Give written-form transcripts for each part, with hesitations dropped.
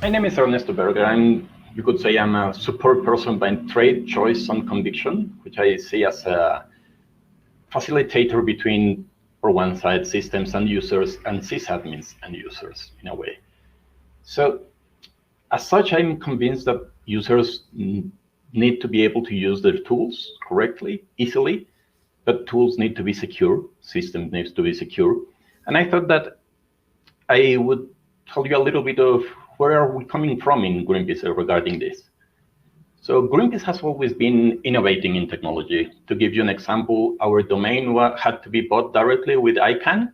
My name is Ernesto Berger. You could say I'm a support person by trade, choice, and conviction, which I see as a facilitator between, for one side, systems and users, and sysadmins and users, in a way. So, as such, I'm convinced that users need to be able to use their tools correctly, easily, but tools need to be secure, system needs to be secure. And I thought that I would tell you a little bit of where are we coming from in Greenpeace regarding this. So Greenpeace has always been innovating in technology. To give you an example, our domain had to be bought directly with ICANN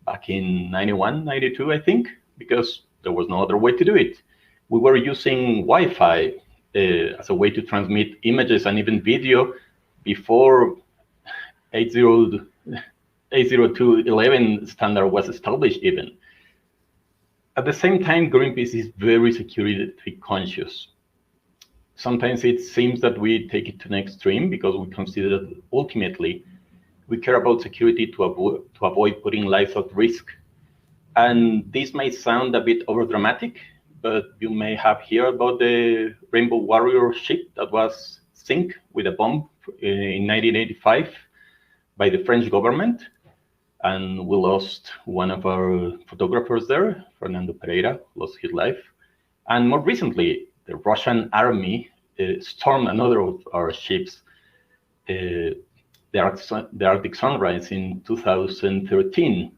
back in 91, 92, I think, because there was no other way to do it. We were using Wi-Fi as a way to transmit images and even video before 802.11 standard was established even. At the same time, Greenpeace is very security conscious. Sometimes it seems that we take it to an extreme because we consider that ultimately we care about security to avoid putting lives at risk. And this may sound a bit overdramatic, but you may have heard about the Rainbow Warrior ship that was sunk with a bomb in 1985 by the French government. And we lost one of our photographers there, Fernando Pereira, lost his life. And more recently, the Russian army stormed another of our ships, the Arctic Sunrise in 2013,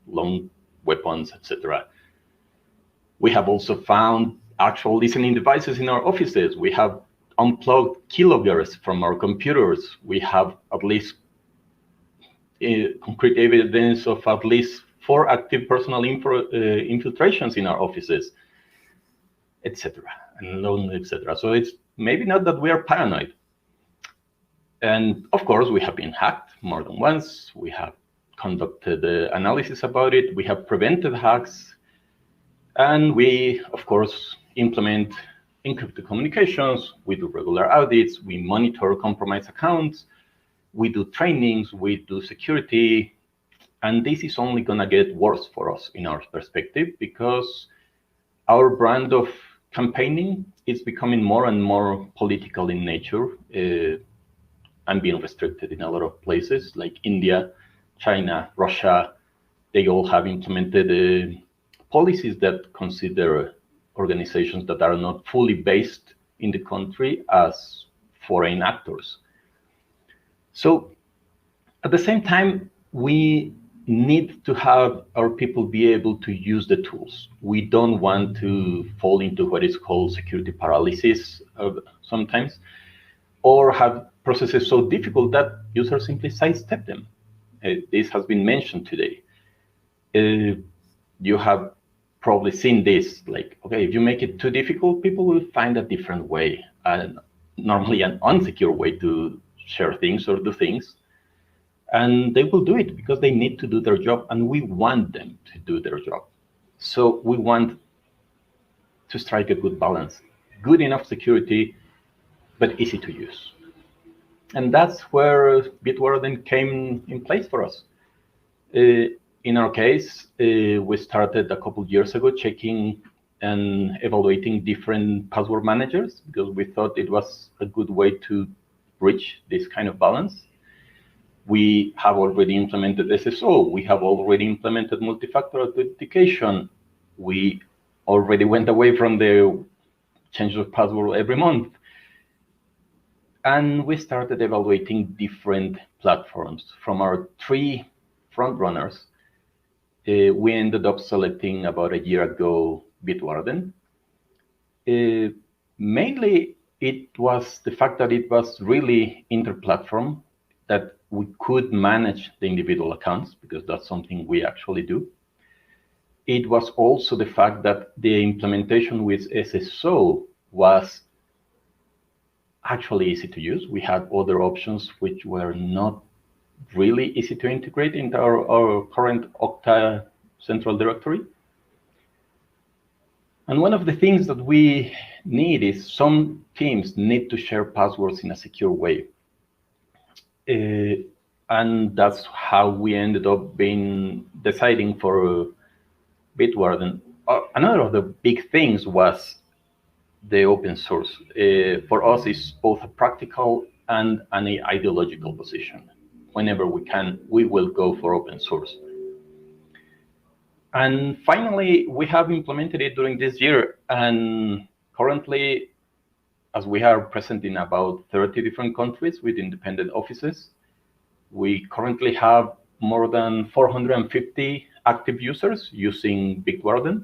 long weapons, etc. We have also found actual listening devices in our offices. We have unplugged kilohertz from our computers. We have at least concrete evidence of at least 4 active personal infiltrations in our offices, etc. and etc. So it's maybe not that we are paranoid. And of course, we have been hacked more than once. We have conducted analysis about it. We have prevented hacks. And we, of course, implement encrypted communications. We do regular audits. We monitor compromised accounts. We do trainings, we do security, and this is only going to get worse for us in our perspective because our brand of campaigning is becoming more and more political in nature and being restricted in a lot of places like India, China, Russia. They all have implemented policies that consider organizations that are not fully based in the country as foreign actors. So at the same time, we need to have our people be able to use the tools. We don't want to fall into what is called security paralysis sometimes, or have processes so difficult that users simply sidestep them. This has been mentioned today. You have probably seen this, like, okay, if you make it too difficult, people will find a different way, normally an unsecure way to share things or do things, and they will do it because they need to do their job, and we want them to do their job. So we want to strike a good balance, good enough security, but easy to use. And that's where Bitwarden came in place for us. In our case, we started a couple years ago checking and evaluating different password managers because we thought it was a good way to reach this kind of balance. We have already implemented SSO. We have already implemented multi-factor authentication. We already went away from the change of password every month. And we started evaluating different platforms. From our 3 front runners, we ended up selecting about a year ago Bitwarden. Mainly, it was the fact that it was really inter-platform, that we could manage the individual accounts, because that's something we actually do. It was also the fact that the implementation with SSO was actually easy to use. We had other options which were not really easy to integrate into our current Okta central directory. And one of the things that we need is some teams need to share passwords in a secure way. And that's how we ended up deciding for Bitwarden. another of the big things was the open source. For us, it's both a practical and an ideological position. Whenever we can, we will go for open source. And finally, we have implemented it during this year. And currently, as we are present in about 30 different countries with independent offices, we currently have more than 450 active users using Bitwarden.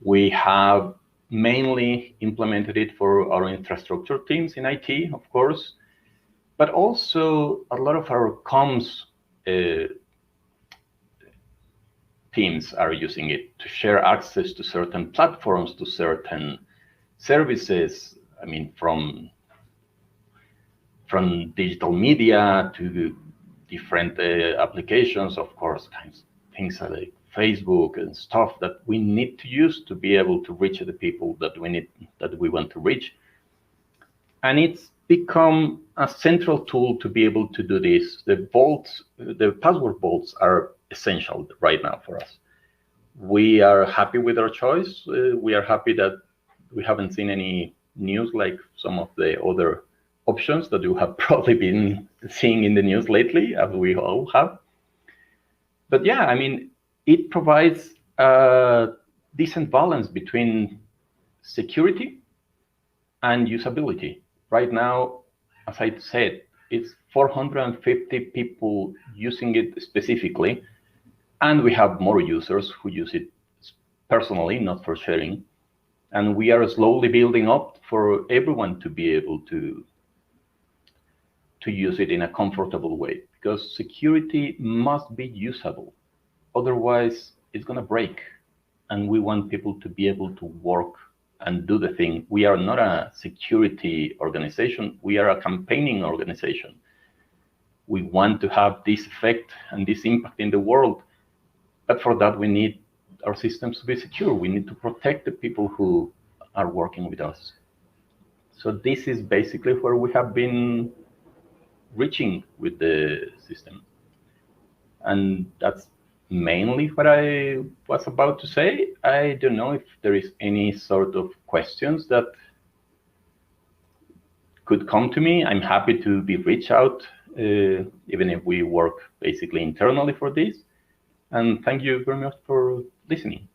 We have mainly implemented it for our infrastructure teams in IT, of course, but also a lot of our comms teams are using it to share access to certain platforms, to certain services. I mean, from digital media to different applications, of course, things like Facebook and stuff that we need to use to be able to reach the people that we want to reach. And it's become a central tool to be able to do this. The password vaults are essential right now for us. We are happy with our choice. We are happy that we haven't seen any news like some of the other options that you have probably been seeing in the news lately, as we all have. But yeah, I mean, it provides a decent balance between security and usability. Right now, as I said, it's 450 people using it specifically, and we have more users who use it personally, not for sharing. And we are slowly building up for everyone to be able to use it in a comfortable way, because security must be usable. Otherwise, it's going to break. And we want people to be able to work and do the thing. We are not a security organization. We are a campaigning organization. We want to have this effect and this impact in the world. But for that, we need our systems to be secure. We need to protect the people who are working with us. So this is basically where we have been reaching with the system. And that's mainly what I was about to say. I don't know if there is any sort of questions that could come to me. I'm happy to be reached out, even if we work basically internally for this. And thank you very much for listening.